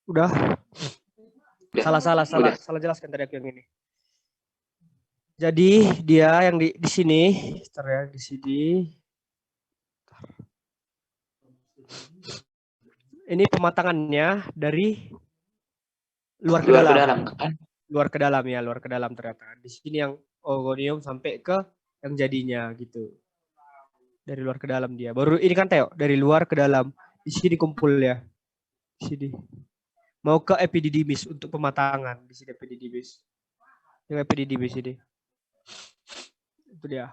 Udah. Udah. Salah jelaskan tadi aku yang ini. Jadi dia yang di sini, di sini. Ini pematangannya dari luar ke dalam. Kan? Luar ke dalam ya, luar ke dalam ternyata. Di sini yang ogonium sampai ke yang jadinya gitu. Dari luar ke dalam dia. Baru ini kan Teo, dari luar ke dalam. Di sini kumpul ya. Di sini. Mau ke epididymis untuk pematangan. Di sini epididymis. Yang epididymis ini. Itu dia.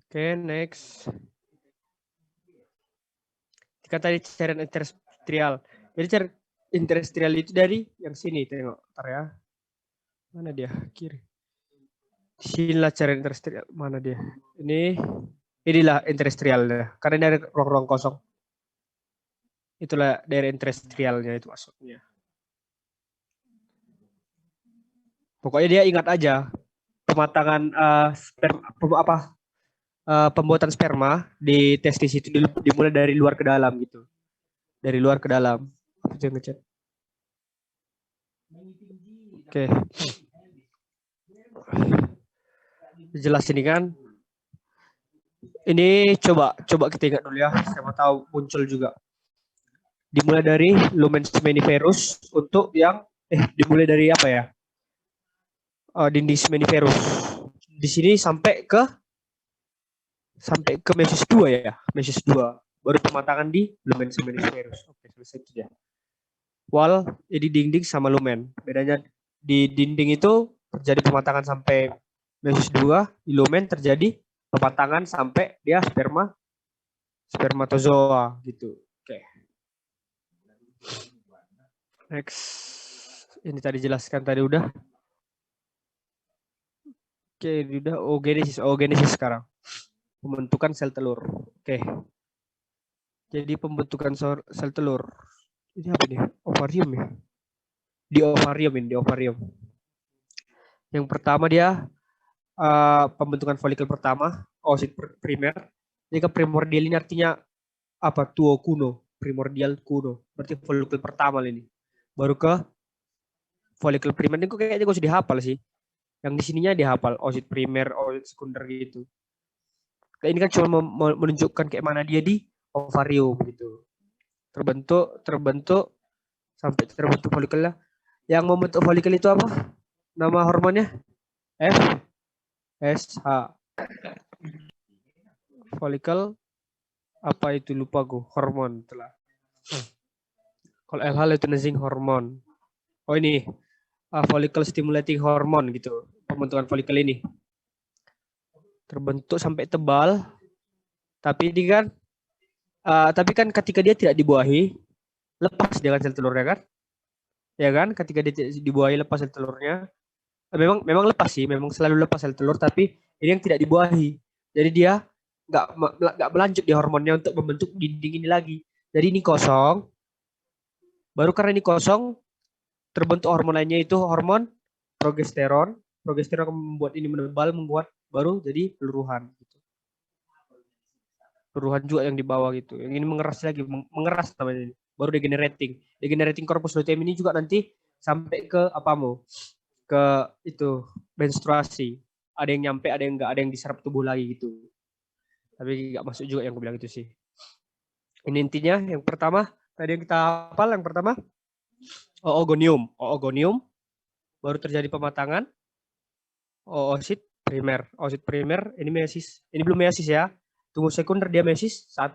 Oke, next. Jika tadi cairan interstitial. Jadi cairan interstitial itu dari yang sini, tengok. Ntar ya. Mana dia? Kiri. Sinilah cairan interstitial. Mana dia? Inilah interstitialnya. Karena ini ada ruang-ruang kosong. Itulah daerah interstitialnya itu maksudnya. Pokoknya dia ingat aja pematangan pembuatan sperma di testis itu dimulai dari luar ke dalam gitu. Dari luar ke dalam. Oke. Jelas ini kan. Ini coba kita ingat dulu ya. Siapa tahu muncul juga. Dimulai dari lumen seminiferus untuk yang dimulai dari apa ya? Dinding seminiferus. Di sini sampai ke mesus 2 ya, mesus 2. Baru pematangan di lumen seminiferus. Oke, selesai itu ya. Wall jadi dinding sama lumen. Bedanya di dinding itu terjadi pematangan sampai mesus 2, di lumen terjadi pematangan sampai dia spermatozoa gitu. Oke. Next. Ini tadi jelaskan tadi udah. Oke, udah oogenesis sekarang. Pembentukan sel telur. Oke. Jadi pembentukan sel telur. Ini apa nih? Ovarium ya? Di ovarium. Yang pertama dia pembentukan folikel pertama, oosit primer. Jika primordial ini artinya apa? Tuo kuno, primordial kuno. Berarti folikel pertama ini. Baru ke folikel primer ini kok kayaknya gue sudah dihafal sih. Yang di sininya dihafal, oosit primer, oosit sekunder gitu. Nah, ini kan cuma menunjukkan kayak mana dia di ovarium gitu. Terbentuk sampai terbentuk folikelnya. Yang membentuk folikel itu apa? Nama hormonnya? FSH. Folikel apa itu lupa gue, hormon telah. Kalau LH luteinizing hormon. Oh ini follicle stimulating hormone gitu. Pembentukan folikel ini terbentuk sampai tebal. Tapi kan ketika dia tidak dibuahi, lepas dengan sel telurnya kan? Ya kan? Ketika dia tidak dibuahi, lepas sel telurnya. Memang lepas sih, memang selalu lepas sel telur, tapi ini yang tidak dibuahi. Jadi dia nggak melanjut di hormonnya untuk membentuk dinding ini lagi. Jadi ini kosong. Baru karena ini kosong, terbentuk hormon lainnya itu hormon progesteron. Progesteron akan membuat ini menebal, membuat baru jadi peluruhan. Gitu. Peluruhan juga yang di bawah gitu. Yang ini mengeras lagi, mengeras namanya ini. Baru degenerating corpus luteum ini juga nanti sampai ke ke itu menstruasi. Ada yang nyampe, ada yang enggak, ada yang diserap tubuh lagi gitu. Tapi enggak masuk juga yang gue bilang itu sih. Ini intinya yang pertama, tadi yang kita hafal yang pertama oogonium. Baru terjadi pematangan. Oosit primer, ini meiosis. Ini belum meiosis ya. Tunggu sekunder dia meiosis 1.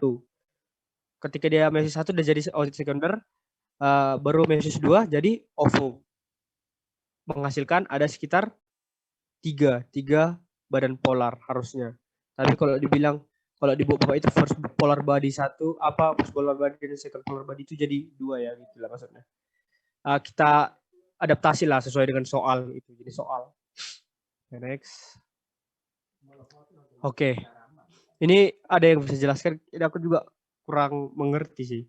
Ketika dia meiosis 1 udah jadi oosit sekunder, baru meiosis 2 jadi ovum. Menghasilkan ada sekitar 3 badan polar harusnya. Tapi kalau dibilang kalau di bawah itu first polar body 1, first polar body dan second polar body itu jadi 2 ya gitu lah maksudnya. Kita adaptasi lah sesuai dengan soal itu. Jadi soal. Next. Oke. Ini ada yang bisa jelaskan? Ini aku juga kurang mengerti sih.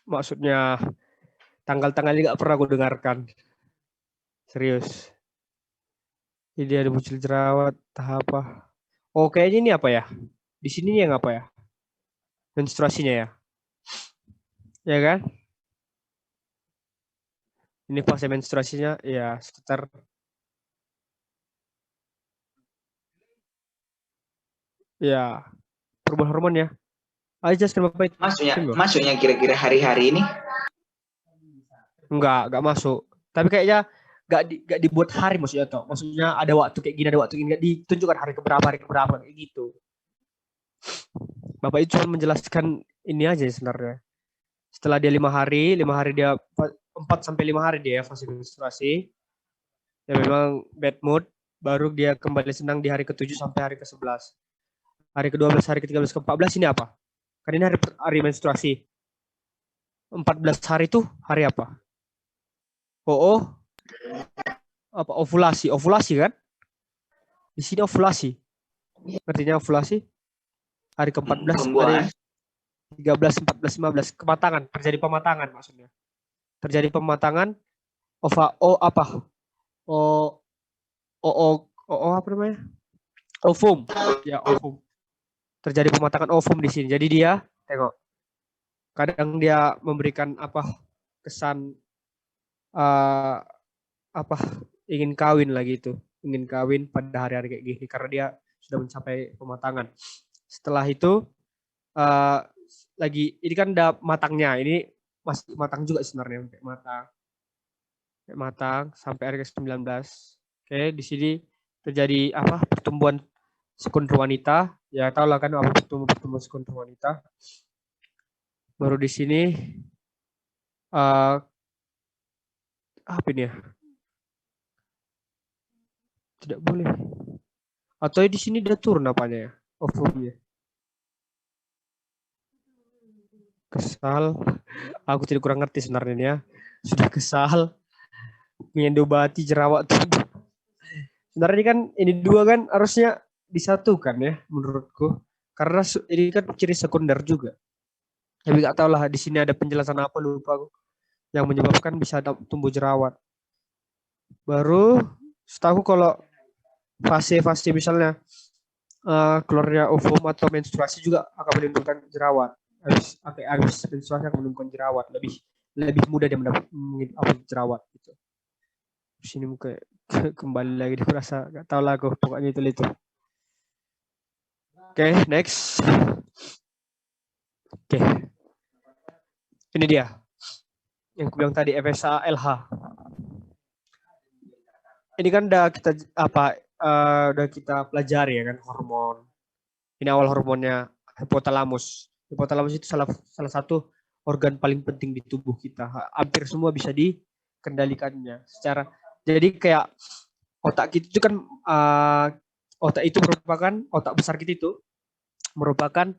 Maksudnya tanggal-tanggalnya nggak pernah aku dengarkan. Serius. Jadi ada muncul jerawat, apa? Oh, kayaknya ini apa ya? Di sini yang apa ya? Menstruasinya ya. Ya kan? Ini fase menstruasinya ya sekitar ya perubahan hormon ya. Ayo jelaskan Bapak itu. Maksudnya kira-kira hari-hari ini? Enggak masuk. Tapi kayaknya enggak dibuat hari maksudnya toh. Maksudnya ada waktu kayak gini, ada waktu ini, enggak ditunjukkan hari keberapa kayak gitu. Bapak itu cuma menjelaskan ini aja sebenarnya. Setelah dia 5 hari dia 4 sampai 5 hari dia fase menstruasi. Ya memang bad mood, baru dia kembali senang di hari ke-7 sampai hari ke-11. Hari ke-12, hari ke-13, ke-14 ini apa? Kan ini hari menstruasi. 14 hari itu hari apa? Oh, apa ovulasi kan? Di sini ovulasi. Artinya ovulasi hari ke-14, hari 13, 14, 15 kematangan, terjadi pematangan maksudnya. Terjadi pematangan apa? Apa namanya? Ovum. Ya, ovum. Terjadi pematangan ovum di sini. Jadi dia tengok kadang dia memberikan apa kesan apa ingin kawin lagi itu, ingin kawin pada hari-hari kayak gini karena dia sudah mencapai pematangan. Setelah itu lagi ini kan udah matangnya, ini masih matang juga sebenarnya kayak matang sampai hari ke-19. Oke, di sini terjadi apa pertumbuhan sekunder wanita. Ya tahu lah kan apa pertumbuhan sekunder wanita. Baru di sini apa ini ya? Tidak boleh. Atau di sini dia turun apanya ya? Ovumnya. Kesal. Aku tidak kurang ngerti sebenarnya ya. Sudah kesal. Mengindobati jerawat tubuh. Sebenarnya kan ini dua kan harusnya disatukan ya menurutku. Karena ini kan ciri sekunder juga. Tapi nggak tahu lah di sini ada penjelasan apa lupa aku. Yang menyebabkan bisa tumbuh jerawat. Baru setahu kalau fase-fase misalnya keluarnya ovum atau menstruasi juga akan menimbulkan jerawat. Habis menstruasi akan menimbulkan jerawat. Lebih mudah dia mendapat jerawat gitu. Terus ini mungkin kembali lagi dirasa nggak tahu lah aku pokoknya itu. Oke, next. Oke. Ini dia. Yang aku bilang tadi FSH LH. Ini kan udah kita pelajari ya kan hormon. Ini awal hormonnya hipotalamus. Hipotalamus itu salah satu organ paling penting di tubuh kita. Hampir semua bisa dikendalikannya secara. Jadi kayak otak kita itu kan otak itu merupakan otak besar kita itu merupakan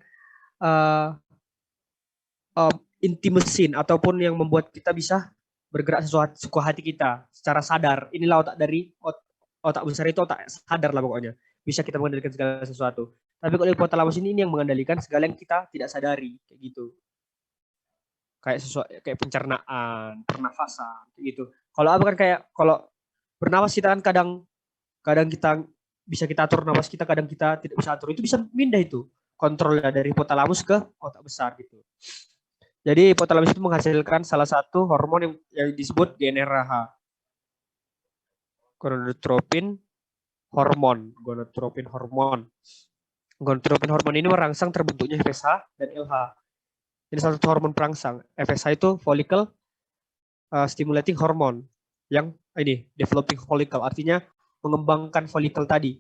inti mesin ataupun yang membuat kita bisa bergerak sesuai suka hati kita secara sadar. Inilah otak dari otak besar itu otak sadar lah pokoknya. Bisa kita mengendalikan segala sesuatu. Tapi kalau hipotalamus ini yang mengendalikan segala yang kita tidak sadari kayak gitu. Kayak pencernaan, pernafasan kayak gitu. Kalau apa kan kayak kalau bernapas kita kan kadang kita bisa kita atur nafas kita, kadang kita tidak bisa atur. Itu bisa pindah itu kontrolnya dari hipotalamus ke otak besar gitu. Jadi hipotalamus itu menghasilkan salah satu hormon yang disebut GnRH. Gonadotropin hormon. Gonadotropin hormon ini merangsang terbentuknya FSH dan LH. Ini salah satu hormon perangsang. FSH itu follicle stimulating hormone yang ini developing follicle, artinya mengembangkan follicle tadi,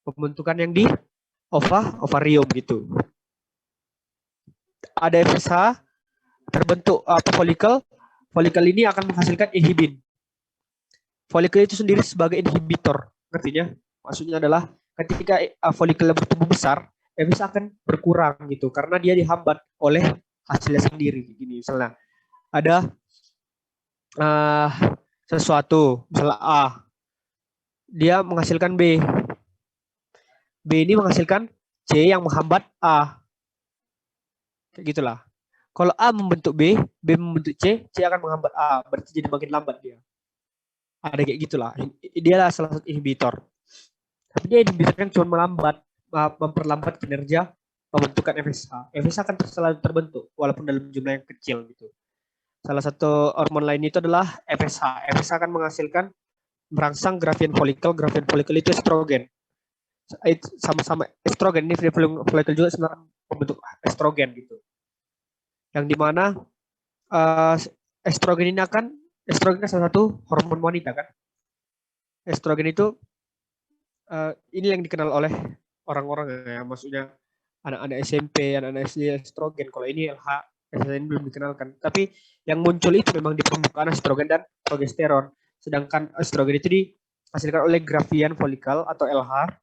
pembentukan yang di ovarium gitu. Ada FSH terbentuk follicle ini akan menghasilkan inhibin. Follicle itu sendiri sebagai inhibitor, artinya maksudnya adalah ketika follicle bertumbuh besar, FSH akan berkurang gitu karena dia dihambat oleh hasilnya sendiri. Gini misalnya ada sesuatu, misalnya A, dia menghasilkan B. B ini menghasilkan C yang menghambat A. Kayak gitulah. Kalau A membentuk B membentuk C akan menghambat A. Berarti jadi makin lambat dia. Ada kayak gitulah. Dia adalah salah satu inhibitor. Tapi dia inhibitor kan cuma memperlambat kinerja pembentukan FSH. FSH akan selalu terbentuk walaupun dalam jumlah yang kecil gitu. Salah satu hormon lain itu adalah FSH. FSH akan merangsang grafien folikel. Grafien folikel itu estrogen. Sama-sama estrogen, ini folikel juga sebenarnya membentuk estrogen gitu. Yang dimana estrogen kan salah satu hormon wanita kan. Estrogen itu ini yang dikenal oleh orang-orang ya, maksudnya anak-anak SMP, anak-anak SD estrogen. Kalau ini LH, ini belum dikenalkan. Tapi yang muncul itu memang di permukaan estrogen dan progesteron. Sedangkan estrogen itu dihasilkan oleh grafien folikel atau LH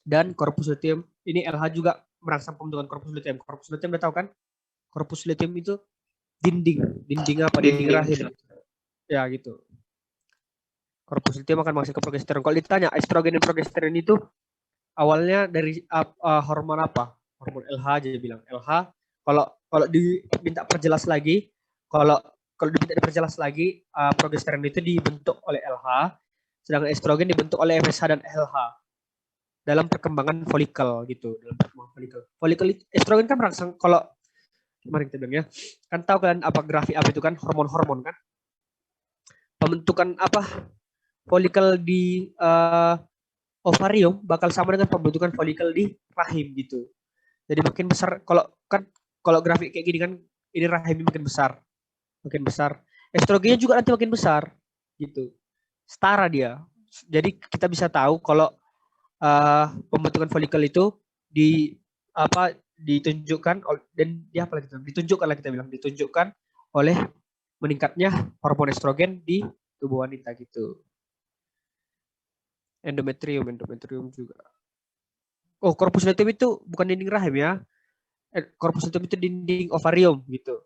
dan corpus luteum. Ini LH juga merangsang pembentukan corpus luteum. Corpus luteum udah tahu kan? Corpus luteum itu dinding apa? Dinding rahim. Ya gitu. Corpus luteum akan menghasilkan progesteron. Kalau ditanya estrogen dan progesteron itu awalnya dari hormon apa? Hormon LH aja bilang. LH. Kalau diminta perjelas lagi, kalau diminta diperjelas lagi, progesteron itu dibentuk oleh LH, sedangkan estrogen dibentuk oleh FSH dan LH dalam perkembangan folikel gitu. Dalam perkembangan folikel estrogen kan merangsang, kalau kemarin kita bilang ya, kan tahu kalian apa grafik apa itu kan, hormon-hormon kan. Pembentukan apa folikel di ovarium bakal sama dengan pembentukan folikel di rahim gitu. Jadi makin besar, kalau grafik kayak gini kan, ini rahimnya makin besar. Estrogennya juga nanti makin besar gitu. Setara dia. Jadi kita bisa tahu kalau pembentukan folikel itu ditunjukkan oleh meningkatnya hormon estrogen di tubuh wanita gitu. Endometrium juga. Oh, corpus luteum itu bukan dinding rahim ya. Corpus luteum itu dinding ovarium gitu.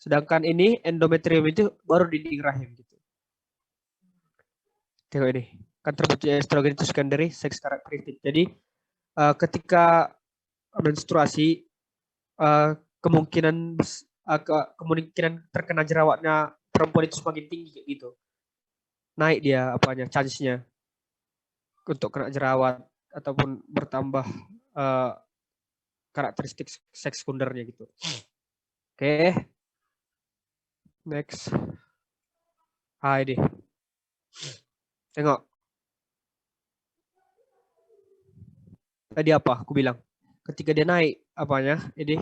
Sedangkan ini endometrium itu baru dinding rahim gitu. Tengok ini. Kan terbentuknya estrogen itu secondary sex karakteristik. Jadi ketika menstruasi kemungkinan terkena jerawatnya perempuan itu semakin tinggi gitu. Naik dia chance-nya untuk kena jerawat ataupun bertambah karakteristik seks sekundernya gitu. Oke. Next. Ini. Tengok. Tadi apa aku bilang? Ketika dia naik ini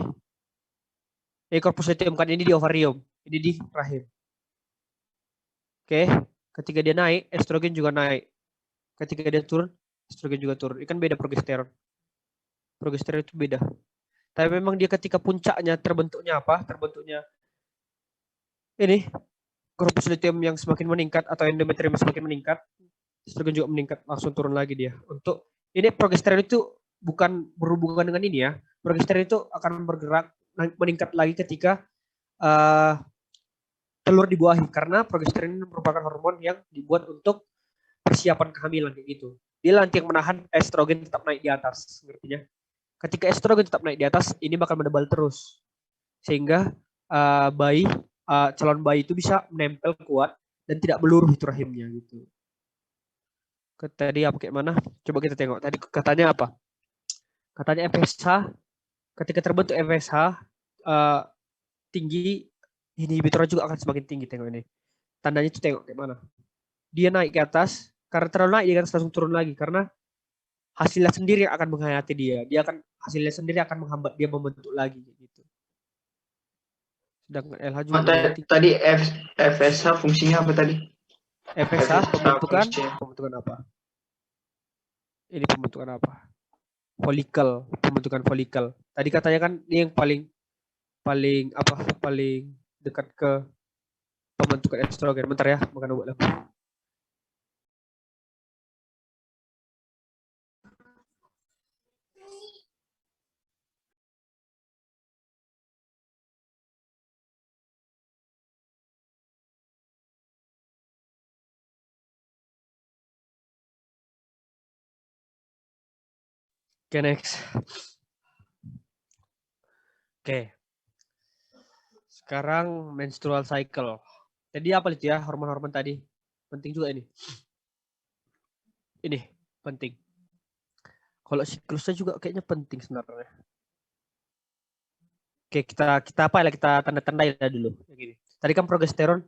corpus luteum kan, ini di ovarium, ini di rahim. Oke. Ketika dia naik, estrogen juga naik. Ketika dia turun, estrogen juga turun. Ini kan beda progesteron. Progesteron itu beda. Tapi memang dia ketika puncaknya terbentuknya ini corpus luteum yang semakin meningkat atau endometrium yang semakin meningkat, estrogen juga meningkat, langsung turun lagi dia. Untuk ini progesteron itu bukan berhubungan dengan ini ya. Progesteron itu akan bergerak meningkat lagi ketika telur dibuahi, karena progesteron ini merupakan hormon yang dibuat untuk persiapan kehamilan kayak gitu. Dia nanti yang menahan estrogen tetap naik di atas, ngertinya. Ketika estrogen tetap naik di atas, ini bakal menebal terus, sehingga calon bayi itu bisa menempel kuat dan tidak meluruh itu rahimnya gitu. Tadi apa kayak mana? Coba kita tengok. Tadi katanya apa? Katanya FSH, ketika terbentuk FSH tinggi, inhibitor juga akan semakin tinggi. Tengok ini. Tandanya itu tengok kayak mana? Dia naik ke atas, karena terlalu naik dia akan langsung turun lagi, karena hasilnya sendiri akan menghayati dia. Hasilnya sendiri akan menghambat dia membentuk lagi gitu. Sedangkan LH juga tadi FSH fungsinya apa tadi? FSH pembentukan apa? Ini pembentukan apa? Pembentukan folikel. Tadi katanya kan ini yang paling dekat ke pembentukan estrogen. Bentar ya, makan obat dulu. Oke, next. Oke. Sekarang menstrual cycle. Jadi apa itu ya, hormon-hormon tadi? Penting juga ini. Ini penting. Kalau siklusnya juga kayaknya penting sebenarnya. Oke, kita tanda-tandain dulu. Gini. Tadi kan progesteron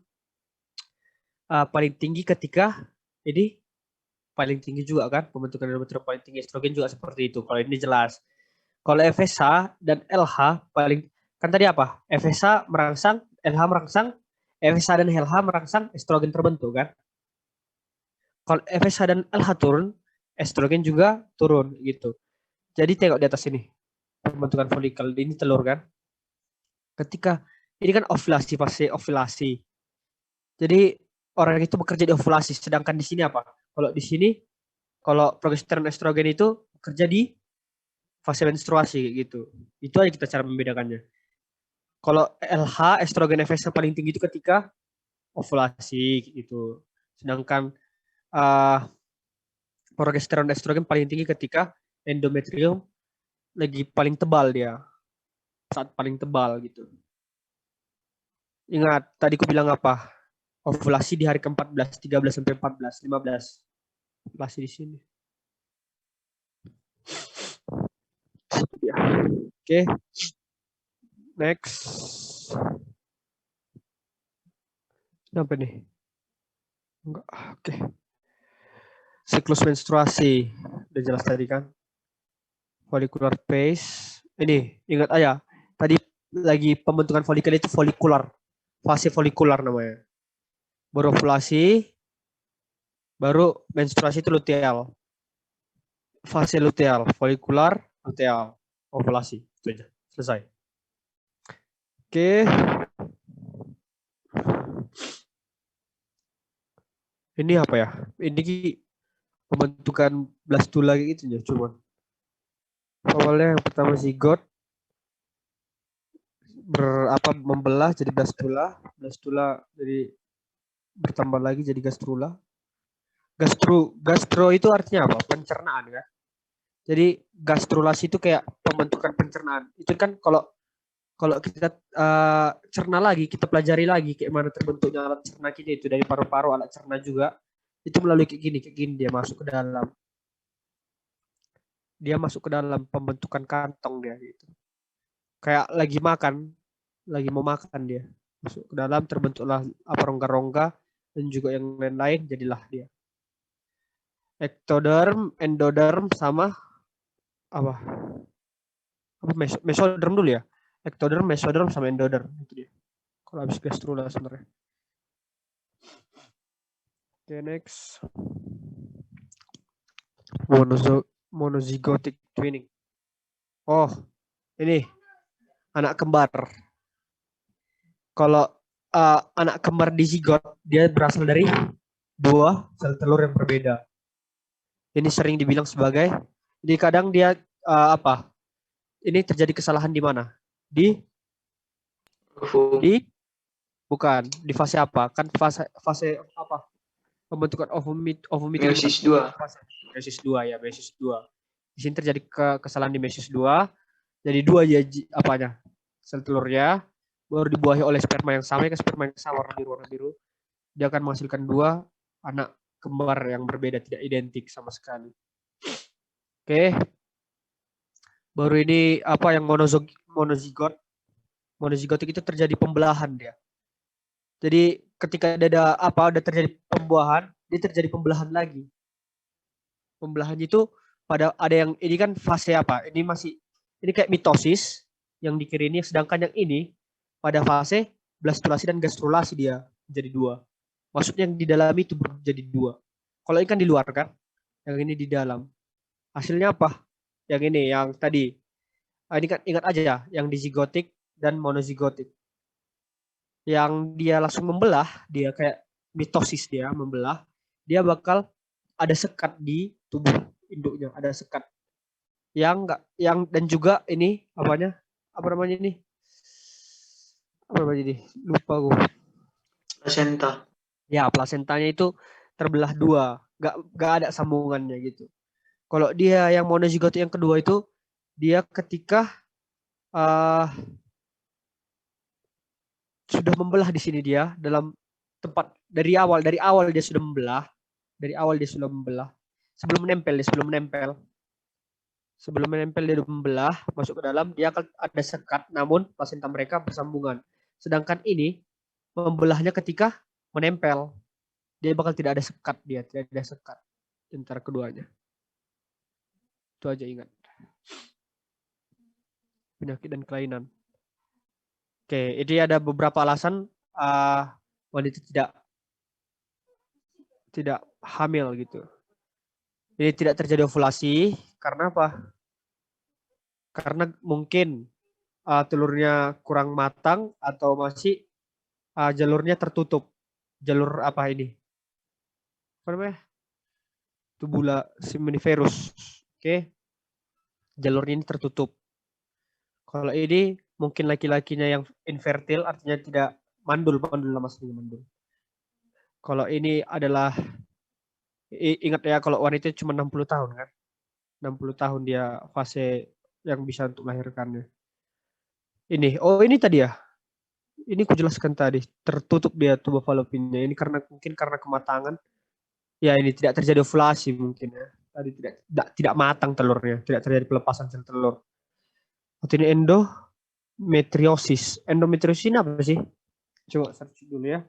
paling tinggi ketika ini paling tinggi juga kan, pembentukan endometrium paling tinggi, estrogen juga seperti itu. Kalau ini jelas. Kalau FSH dan LH paling kan tadi apa? FSH merangsang, LH merangsang, FSH dan LH merangsang estrogen terbentuk kan. Kalau FSH dan LH turun, estrogen juga turun gitu. Jadi tengok di atas ini. Pembentukan folikel ini telur kan. Ketika ini kan ovulasi, fase ovulasi. Jadi orang itu bekerja di ovulasi, sedangkan di sini apa? Kalau di sini kalau progesteron estrogen itu bekerja di fase menstruasi gitu. Itu aja kita cara membedakannya. Kalau LH estrogen FSH paling tinggi itu ketika ovulasi gitu. Sedangkan progesteron estrogen paling tinggi ketika endometrium lagi paling tebal dia. Saat paling tebal gitu. Ingat, tadi aku bilang apa? Ovulasi di hari ke-14, 13 sampai 14, 15. Ovulasi di sini. Ya. Oke. Next. Apa nih? Enggak. Oke. Siklus menstruasi. Udah jelas tadi kan? Follicular phase. Ini, ingat aja. Tadi lagi pembentukan folikel itu folikular. Fase folikular namanya. Baru ovulasi, baru menstruasi itu luteal. Fase luteal, folikular, luteal, ovulasi. Itu aja. Selesai. Oke. Ini apa ya? Ini pembentukan blastula gitu ya, cuman. Awalnya yang pertama zigot membelah jadi blastula, blastula jadi bertambah lagi jadi gastrula. Gastro itu artinya apa? Pencernaan kan. Jadi gastrulasi itu kayak pembentukan pencernaan. Itu kan kalau kita cerna lagi, kita pelajari lagi kayak mana terbentuknya alat cerna kita itu dari paru-paru, alat cerna juga. Itu melalui kayak gini dia masuk ke dalam. Dia masuk ke dalam pembentukan kantong dia gitu. Kayak lagi mau makan dia. Masuk ke dalam terbentuklah apa rongga-rongga dan juga yang lain-lain jadilah dia. Ectoderm, endoderm sama apa? Mesoderm dulu ya. Ectoderm, mesoderm sama endoderm itu dia. Kalau habis gastrula sebenarnya. Oke, next. Monozygotic twinning. Oh, ini anak kembar. Kalau anak kembar di zigot, dia berasal dari dua sel telur yang berbeda. Ini sering dibilang sebagai, jadi kadang dia apa? Ini terjadi kesalahan di mana? Di bukan di fase apa? Kan fase apa? Pembentukan ovum itu meiosis 2. Meiosis 2 ya, meiosis 2. Di sini terjadi kesalahan di meiosis 2. Jadi dua ya apanya? Sel telurnya baru dibuahi oleh sperma yang sama, sperma yang sama warna biru. Dia akan menghasilkan dua anak kembar yang berbeda, tidak identik sama sekali. Oke. Baru ini apa yang monozigot. Monozigotik itu terjadi pembelahan dia. Jadi ketika ada terjadi pembuahan, dia terjadi pembelahan lagi. Pembelahan itu ada yang ini kan fase apa? Ini kayak mitosis yang di kiri ini, sedangkan yang ini pada fase blastulasi dan gastrulasi dia jadi dua. Maksudnya yang di dalam itu jadi dua. Kalau ini kan di luar kan, yang ini di dalam. Hasilnya apa? Yang ini, yang tadi. Ini kan ingat aja ya, yang dizigotik dan monozigotik. Yang dia langsung membelah, dia kayak mitosis dia membelah, dia bakal ada sekat di tubuh induknya, ada sekat. Dan juga ini apa namanya ini? Apa namanya ini? Lupa gue. Placenta. Ya, plasentanya itu terbelah dua, nggak ada sambungannya gitu. Kalau dia yang monozigot yang kedua itu dia ketika sudah membelah di sini dia dalam tempat dari awal dia sudah membelah, sebelum menempel dia sudah membelah masuk ke dalam, dia akan ada sekat namun plasenta mereka bersambungan. Sedangkan ini membelahnya ketika menempel. Dia bakal tidak ada sekat tidak ada sekat antara keduanya. Itu aja ingat. Penyakit dan kelainan. Oke, ini ada beberapa alasan wanita tidak hamil gitu. Ini tidak terjadi ovulasi karena apa? Karena mungkin telurnya kurang matang atau masih jalurnya tertutup. Jalur apa ini? Apa namanya? Tubula seminiferus. Oke. Jalurnya ini tertutup. Kalau ini mungkin laki-lakinya yang infertil, artinya tidak mandul nama aslinya mandul. Kalau ini adalah, ingat ya, kalau wanita cuma 60 tahun kan. 60 tahun dia fase yang bisa untuk melahirkannya. Ini tadi ya. Ini kujelaskan tadi, tertutup dia tuba fallopiannya. Ini mungkin karena kematangan. Ya, ini tidak terjadi ovulasi mungkin ya. Tadi tidak matang telurnya, tidak terjadi pelepasan sel telur. Atau ini endometriosis. Endometriosis ini apa sih? Coba search dulu ya.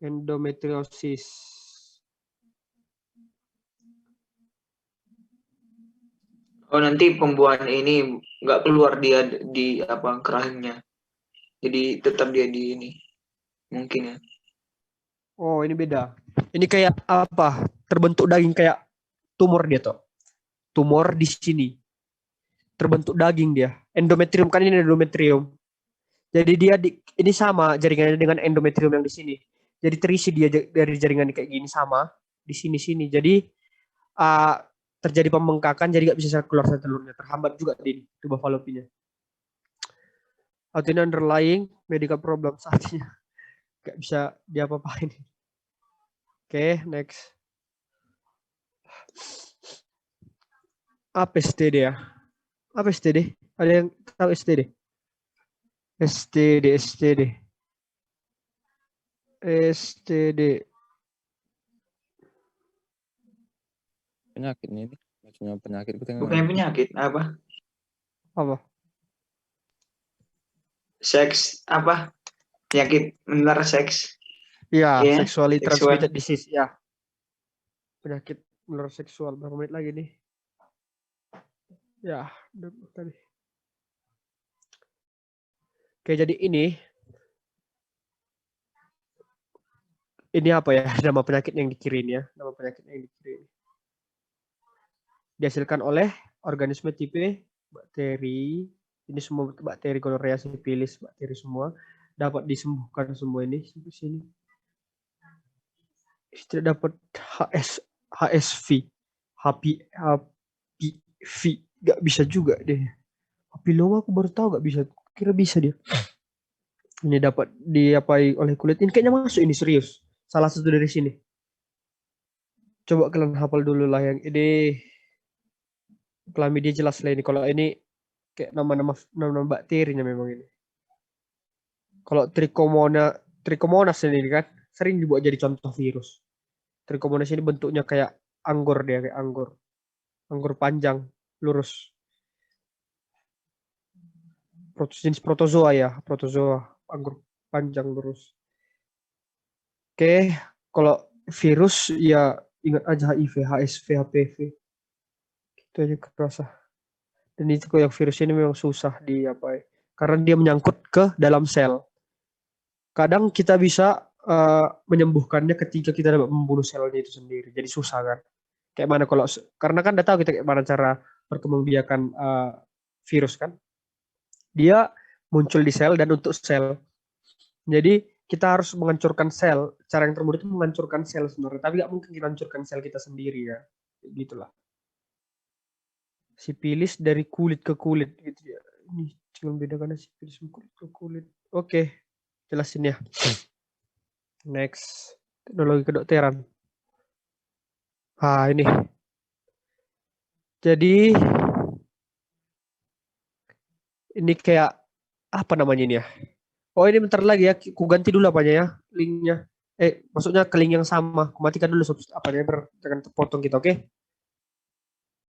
Endometriosis. Oh, nanti pembuahan ini nggak keluar dia di kerahimnya. Jadi tetap dia di ini. Mungkin ya. Oh, ini beda. Ini kayak apa? Terbentuk daging kayak tumor dia tuh. Tumor di sini. Terbentuk daging dia. Endometrium kan ini endometrium. Jadi dia ini sama jaringannya dengan endometrium yang di sini. Jadi terisi dia dari jaringan kayak gini sama di sini. Jadi terjadi pembengkakan, jadi nggak bisa keluar sel telurnya. Terhambat juga di tuba fallopiannya. Artinya underlying medical problem artinya nggak bisa diapa-apain. Oke, next. Apa STD ya? Apa STD? Ada yang tahu STD? Penyakit ini. Maksudnya penyakit. Bukannya penyakit, apa? Apa? Seks, apa? Penyakit menular seks. Iya, Yeah, sexually sexual. transmitted disease, ya. Penyakit menular seksual. Berapa menit lagi nih? Ya, tadi. Oke, jadi ini apa ya? Nama penyakit yang dikirim ya. Nama penyakit yang dikirim. Dihasilkan oleh organisme tipe bakteri. Ini semua bakteri gonorrhea, sifilis, bakteri semua. Dapat disembuhkan semua ini sampai sini. Tidak dapat HSV, HPV, nggak bisa juga deh. Papilloma aku baru tahu nggak bisa, kira bisa dia. Ini dapat diapai oleh kulit. Ini kayaknya masuk ini serius. Salah satu dari sini. Coba kalian hafal dulu lah yang ini. Chlamydia jelas lah ini. Kalau ini kayak nama bakterinya memang ini. Kalau Trichomonas ini kan sering dibuat jadi contoh virus. Trichomonas ini bentuknya kayak anggur dia, kayak anggur. Anggur panjang, lurus. Jenis protozoa ya, anggur panjang lurus. Oke, kalau virus ya ingat aja HIV, HSV, HPV. Itu aja kerasa. Dan itu yang virus ini memang susah diapai karena dia menyangkut ke dalam sel. Kadang kita bisa menyembuhkannya ketika kita dapat membunuh selnya itu sendiri. Jadi susah kan. Kayak mana karena kan udah tahu kita kayak mana cara perkembangbiakan virus kan. Dia muncul di sel dan untuk sel. Jadi kita harus menghancurkan sel. Cara yang termudah itu menghancurkan sel sebenarnya. Tapi nggak mungkin kita hancurkan sel kita sendiri ya. Gitulah. Sipilis dari kulit ke kulit gitu ya. Ini cuma bedakan sipilis kulit ke kulit. Oke, jelasin ya. Next, teknologi kedokteran. Ini. Jadi ini kayak apa namanya ini ya? Oh, ini bentar lagi ya. Ku ganti dulu apanya ya, linknya. Maksudnya ke link yang sama. Ku matikan dulu apanya jangan terpotong kita, oke?